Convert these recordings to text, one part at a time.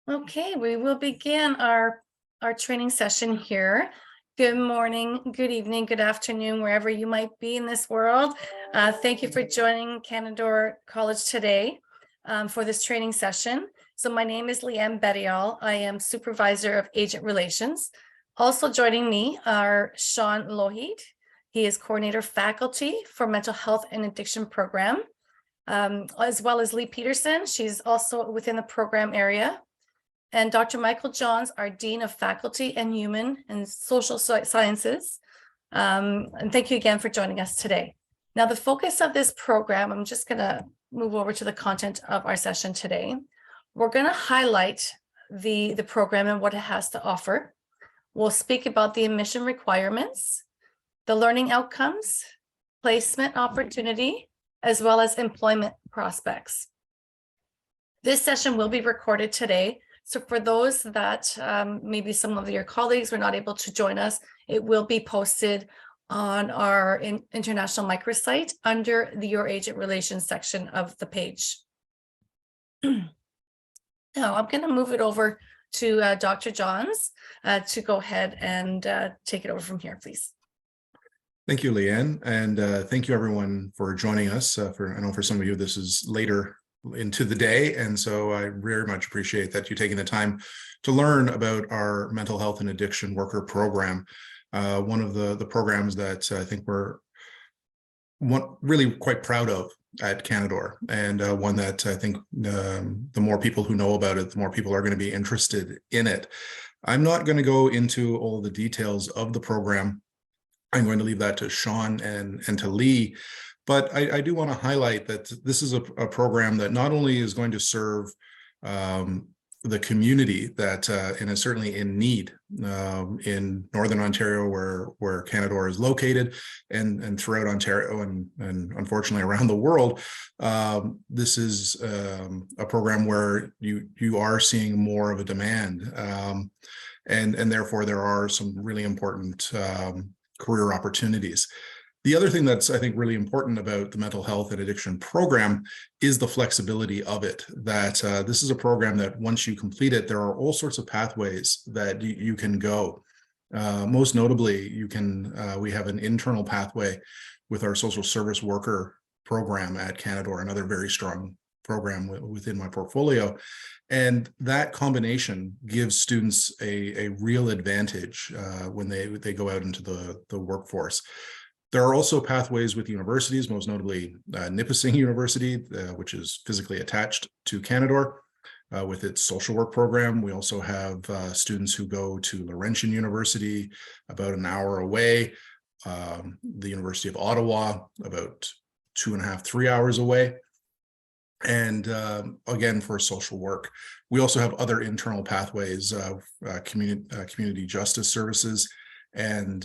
Okay, we will begin our training session here. Good morning, good evening, good afternoon, wherever you might be in this world. Thank you for joining Canadore College today for this training session. So my name is Leanne Bettiol. I am Supervisor of Agent Relations. Also joining me are Sean Lougheed. He is Coordinator Faculty for Mental Health and Addiction Program, as well as Lee Peterson. She's also within the program area. And Dr. Michael Johns, our Dean of Faculty and Human and Social Sciences. And thank you again for joining us today. Now, the focus of this program, I'm just going to move over to the content of our session today. We're going to highlight the program and what it has to offer. We'll speak about the admission requirements, the learning outcomes, placement opportunity, as well as employment prospects. This session will be recorded today. So for those that maybe some of your colleagues were not able to join us, it will be posted on our international microsite under the Your Agent Relations section of the page. Now I'm going to move it over to Dr. Johns to go ahead and take it over from here, please. Thank you, Leanne, and thank you everyone for joining us. I know for some of you this is later into the day, and so I very much appreciate that you taking the time to learn about our mental health and addiction worker program. One of the programs that I think we're really quite proud of at Canadore, and one that I think the more people who know about it, the more people are going to be interested in it. I'm not going to go into all the details of the program. I'm going to leave that to Sean and to Lee. But I do want to highlight that this is a program that not only is going to serve the community that and is certainly in need in Northern Ontario, where Canadore is located, and throughout Ontario and unfortunately around the world. This is a program where you are seeing more of a demand, and therefore there are some really important career opportunities. The other thing that's, I think, really important about the mental health and addiction program is the flexibility of it, that this is a program that once you complete it, there are all sorts of pathways that you can go. Most notably, we have an internal pathway with our social service worker program at Canadore, another very strong program within my portfolio. And that combination gives students a real advantage when they go out into the workforce. There are also pathways with universities, most notably Nipissing University, which is physically attached to Canadore with its social work program. We also have students who go to Laurentian University, about an hour away, the University of Ottawa, about 2.5, 3 hours away. And again, for social work, we also have other internal pathways, community justice services, and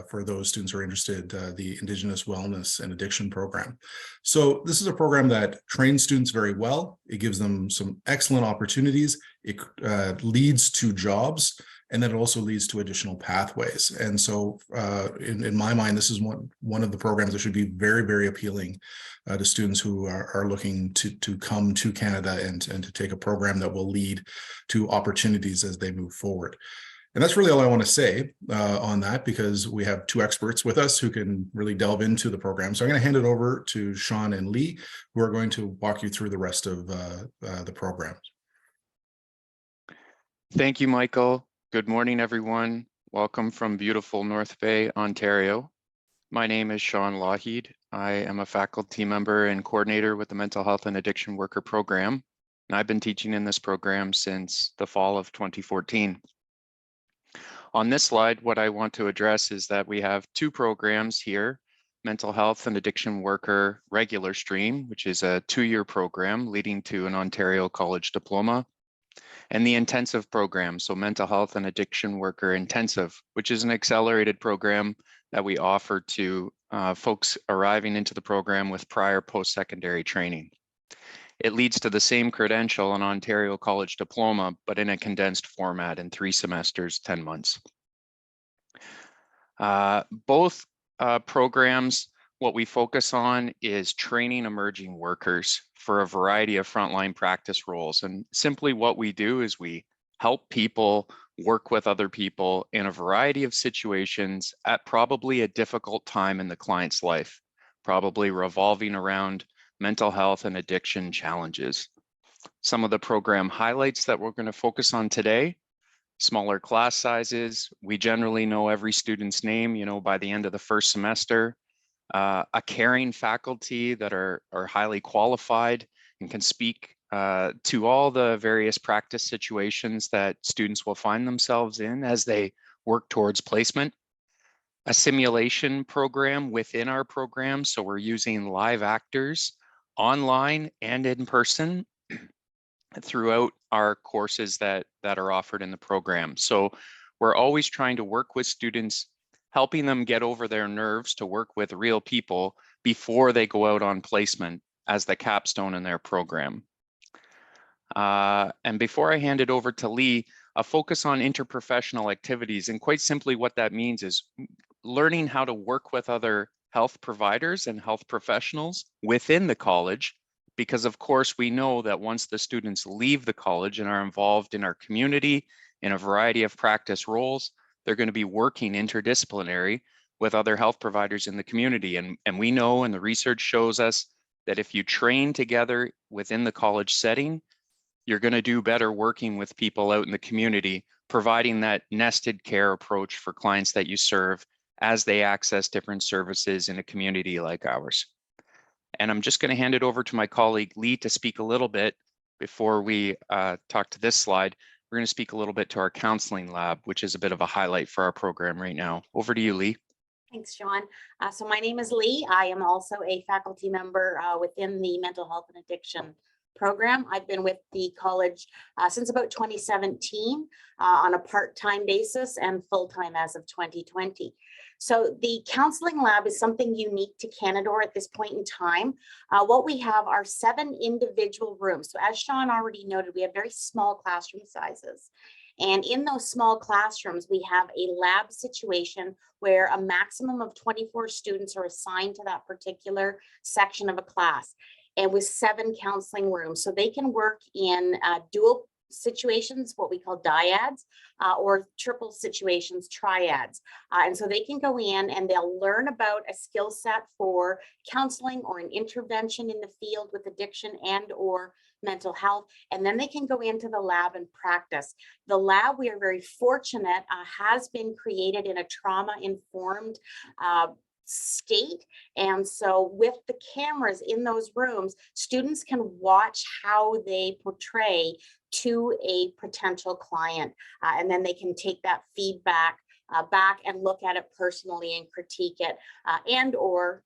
for those students who are interested, the Indigenous Wellness and Addiction Program. So this is a program that trains students very well. It gives them some excellent opportunities. It leads to jobs, and then it also leads to additional pathways. And so in my mind, this is one of the programs that should be very, very appealing to students who are looking to come to Canada and to take a program that will lead to opportunities as they move forward. And that's really all I want to say on that, because we have two experts with us who can really delve into the program. So I'm going to hand it over to Sean and Lee, who are going to walk you through the rest of the program. Thank you, Michael. Good morning, everyone. Welcome from beautiful North Bay, Ontario. My name is Sean Lougheed. I am a faculty member and coordinator with the Mental Health and Addiction Worker Program, and I've been teaching in this program since the fall of 2014. On this slide, what I want to address is that we have two programs here: Mental Health and Addiction Worker Regular Stream, which is a 2-year program leading to an Ontario College diploma, and the Intensive program, so Mental Health and Addiction Worker Intensive, which is an accelerated program that we offer to folks arriving into the program with prior post-secondary training. It leads to the same credential, an Ontario College diploma, but in a condensed format in 3 semesters, 10 months. Both programs what we focus on is training emerging workers for a variety of frontline practice roles. And simply what we do is we help people work with other people in a variety of situations at probably a difficult time in the client's life, probably revolving around mental health and addiction challenges. Some of the program highlights that we're going to focus on today: smaller class sizes. We generally know every student's name, by the end of the first semester. A caring faculty that are highly qualified and can speak to all the various practice situations that students will find themselves in as they work towards placement. A simulation program within our program, so we're using live actors online and in person throughout our courses that are offered in the program. So we're always trying to work with students, helping them get over their nerves to work with real people before they go out on placement as the capstone in their program. And before I hand it over to Lee, a focus on interprofessional activities. And quite simply what that means is learning how to work with other health providers and health professionals within the college, because of course we know that once the students leave the college and are involved in our community in a variety of practice roles, they're going to be working interdisciplinary with other health providers in the community. And we know, and the research shows us, that if you train together within the college setting, you're going to do better working with people out in the community, providing that nested care approach for clients that you serve as they access different services in a community like ours. And I'm just going to hand it over to my colleague Lee to speak a little bit before we talk to this slide. We're going to speak a little bit to our counseling lab, which is a bit of a highlight for our program right now. Over to you, Lee. Thanks, Sean. So my name is Lee. I am also a faculty member within the mental health and addiction program. I've been with the college since about 2017 on a part-time basis and full-time as of 2020. So the counseling lab is something unique to Canadore at this point in time. What we have are 7 individual rooms. So as Sean already noted, we have very small classroom sizes. And in those small classrooms, we have a lab situation where a maximum of 24 students are assigned to that particular section of a class, and with 7 counseling rooms. So they can work in dual situations, what we call dyads, or triple situations, triads. And so they can go in and they'll learn about a skill set for counseling or an intervention in the field with addiction and or mental health. And then they can go into the lab and practice. The lab, we are very fortunate, has been created in a trauma-informed state. And so with the cameras in those rooms, students can watch how they portray to a potential client. And then they can take that feedback back and look at it personally and critique it, and or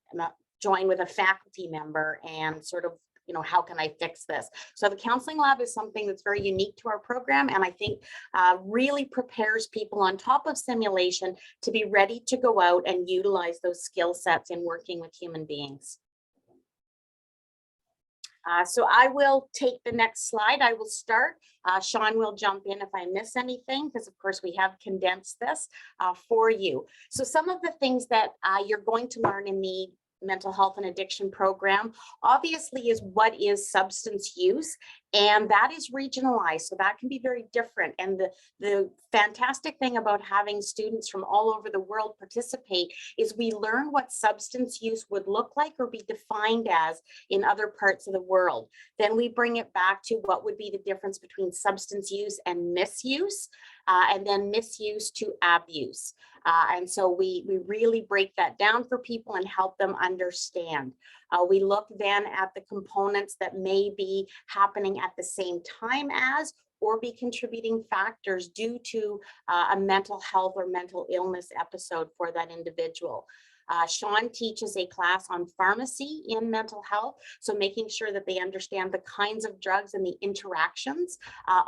join with a faculty member and sort of, how can I fix this? So the counseling lab is something that's very unique to our program, and I think really prepares people on top of simulation to be ready to go out and utilize those skill sets in working with human beings. So I will take the next slide. I will start. Sean will jump in if I miss anything, because of course we have condensed this for you. So some of the things that you're going to learn in the mental health and addiction program obviously is what is substance use, and that is regionalized, so that can be very different. And the fantastic thing about having students from all over the world participate is we learn what substance use would look like or be defined as in other parts of the world. Then we bring it back to what would be the difference between substance use and misuse, and then misuse to abuse. And so we really break that down for people and help them understand. We look then at the components that may be happening at the same time as or be contributing factors due to a mental health or mental illness episode for that individual. Sean teaches a class on pharmacy in mental health, so making sure that they understand the kinds of drugs and the interactions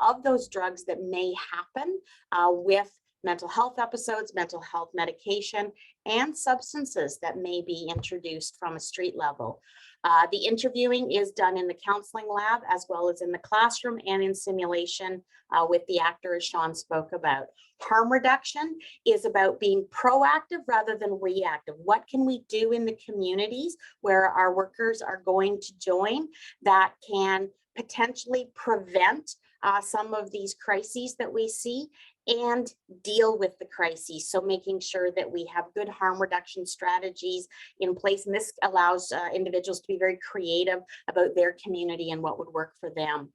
of those drugs that may happen with mental health episodes, mental health medication, and substances that may be introduced from a street level. The interviewing is done in the counseling lab as well as in the classroom and in simulation with the actor, as Sean spoke about. Harm reduction is about being proactive rather than reactive. What can we do in the communities where our workers are going to join that can potentially prevent some of these crises that we see and deal with the crises? So making sure that we have good harm reduction strategies in place. And this allows individuals to be very creative about their community and what would work for them.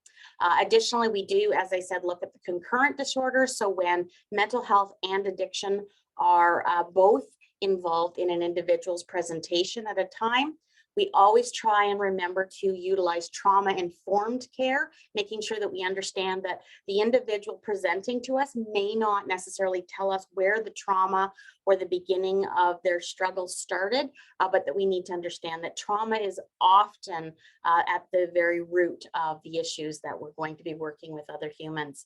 Additionally, we do, as I said, look at the concurrent disorders. So when mental health and addiction are both involved in an individual's presentation at a time, we always try and remember to utilize trauma-informed care, making sure that we understand that the individual presenting to us may not necessarily tell us where the trauma or the beginning of their struggles started, but that we need to understand that trauma is often at the very root of the issues that we're going to be working with other humans.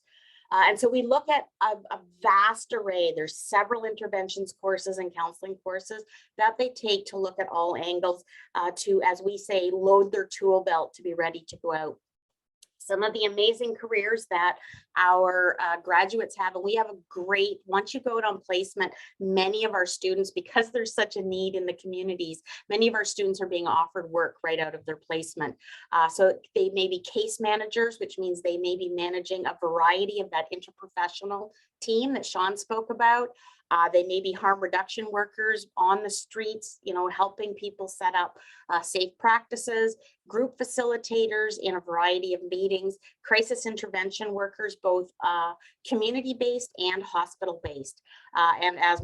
And so we look at a vast array. There's several interventions courses and counseling courses that they take to look at all angles to, as we say, load their tool belt to be ready to go out. Some of the amazing careers that our graduates have, and we have a great, once you go out on placement, many of our students, because there's such a need in the communities, many of our students are being offered work right out of their placement. So they may be case managers, which means they may be managing a variety of that interprofessional team that Sean spoke about. They may be harm reduction workers on the streets, you know, helping people set up safe practices, group facilitators in a variety of meetings, crisis intervention workers, both community-based and hospital-based. And as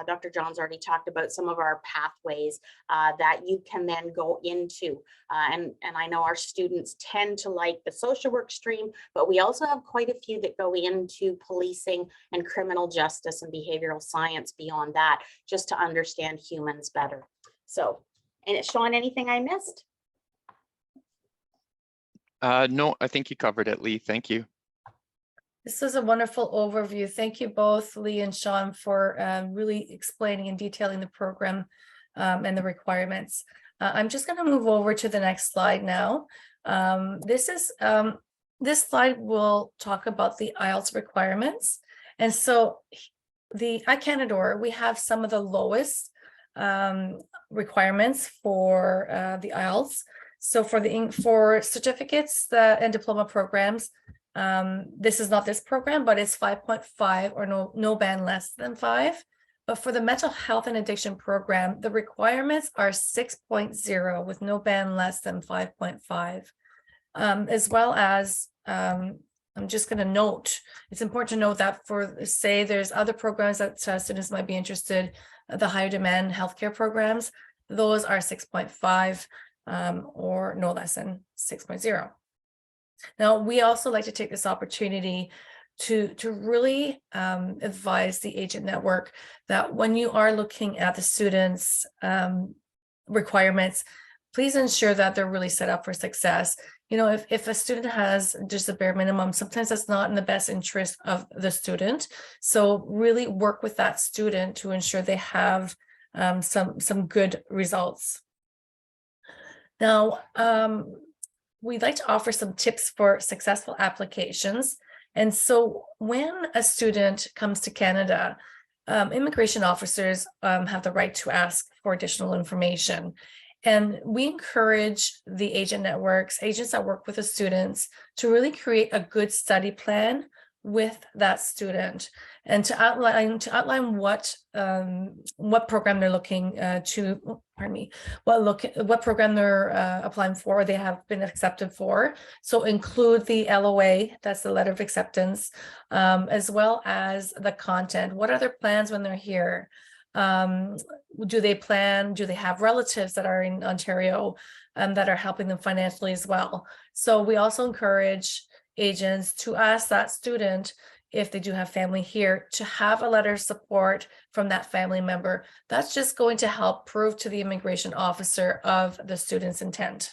Dr. John's already talked about, some of our pathways that you can then go into. And I know our students tend to like the social work stream, but we also have quite a few that go into policing and criminal justice and behavioral science beyond that, just to understand humans better. So, and Sean, anything I missed? No, I think you covered it, Lee. Thank you. This was a wonderful overview. Thank you both, Lee and Sean, for really explaining and detailing the program and the requirements. I'm just going to move over to the next slide now. This slide will talk about the IELTS requirements. And so at Canadore, we have some of the lowest requirements for the IELTS. So for certificates and diploma programs, this is not this program, but it's 5.5 or no band less than 5. But for the mental health and addiction program, the requirements are 6.0 with no band less than 5.5, as well as I'm just going to note, it's important to note that for, say, there's other programs that students might be interested, the higher demand healthcare programs, those are 6.5 or no less than 6.0. Now, we also like to take this opportunity to really advise the agent network that when you are looking at the students' requirements, please ensure that they're really set up for success. You know, if a student has just a bare minimum, sometimes that's not in the best interest of the student. So really work with that student to ensure they have some good results. Now, we'd like to offer some tips for successful applications. And so when a student comes to Canada, immigration officers have the right to ask for additional information. And we encourage the agent networks, agents that work with the students, to really create a good study plan with that student and to outline what program they're looking to, pardon me, what program they're applying for or they have been accepted for. So include the LOA, that's the letter of acceptance, as well as the content. What are their plans when they're here? Do they have relatives that are in Ontario that are helping them financially as well? So we also encourage agents to ask that student, if they do have family here, to have a letter of support from that family member. That's just going to help prove to the immigration officer of the student's intent.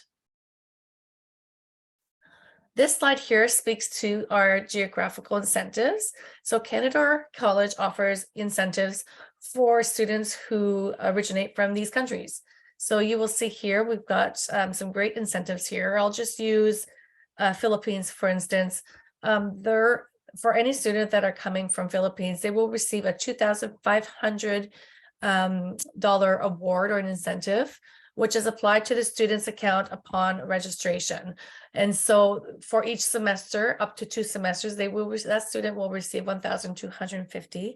This slide here speaks to our geographical incentives. So Canadore College offers incentives for students who originate from these countries. So you will see here, we've got some great incentives here. I'll just use Philippines, for instance. For any student that are coming from Philippines, they will receive a $2,500 award or an incentive, which is applied to the student's account upon registration. And so for each semester, up to 2 semesters, that student will receive $1,250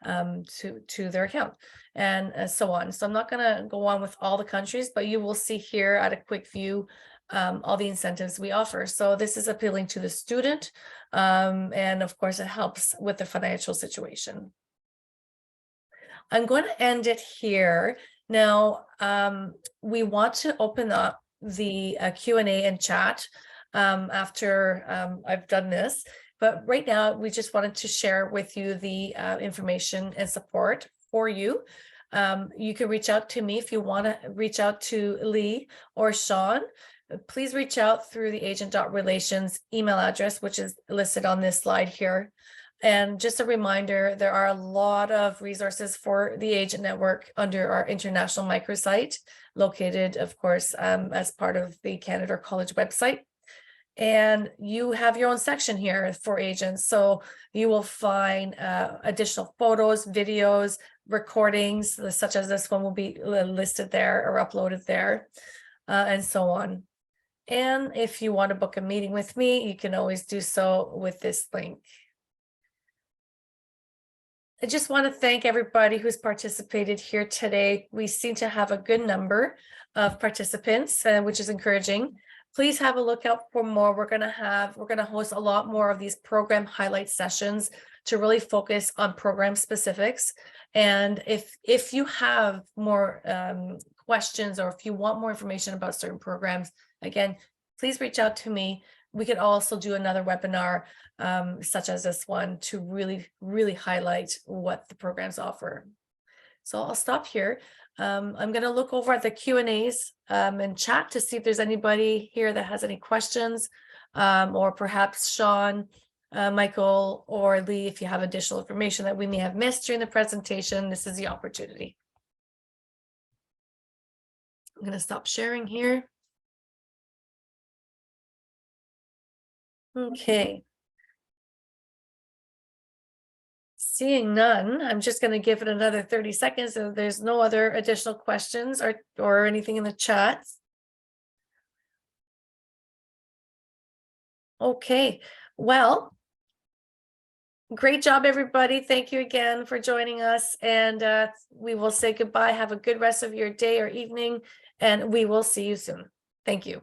to their account, and so on. So I'm not going to go on with all the countries, but you will see here at a quick view all the incentives we offer. So this is appealing to the student, and of course it helps with the financial situation. I'm going to end it here. Now, we want to open up the Q&A and chat after I've done this. But right now, we just wanted to share with you the information and support for you. You can reach out to me if you want to reach out to Lee or Sean. Please reach out through the agent.relations email address, which is listed on this slide here. And just a reminder, there are a lot of resources for the agent network under our international microsite, located, of course, as part of the Canadore College website. And you have your own section here for agents. So you will find additional photos, videos, recordings, such as this one will be listed there or uploaded there, and so on. And if you want to book a meeting with me, you can always do so with this link. I just want to thank everybody who's participated here today. We seem to have a good number of participants, which is encouraging. Please have a look out for more. We're going to host a lot more of these program highlight sessions to really focus on program specifics. And if you have more questions, or if you want more information about certain programs, again, please reach out to me. We could also do another webinar such as this one to really highlight what the programs offer. So I'll stop here. I'm going to look over at the Q&As and chat to see if there's anybody here that has any questions, or perhaps Sean, Michael, or Lee, if you have additional information that we may have missed during the presentation, this is the opportunity. I'm going to stop sharing here. Okay. Seeing none, I'm just going to give it another 30 seconds. So there's no other additional questions or anything in the chat. Okay, well, great job, everybody. Thank you again for joining us. And we will say goodbye. Have a good rest of your day or evening, and we will see you soon. Thank you.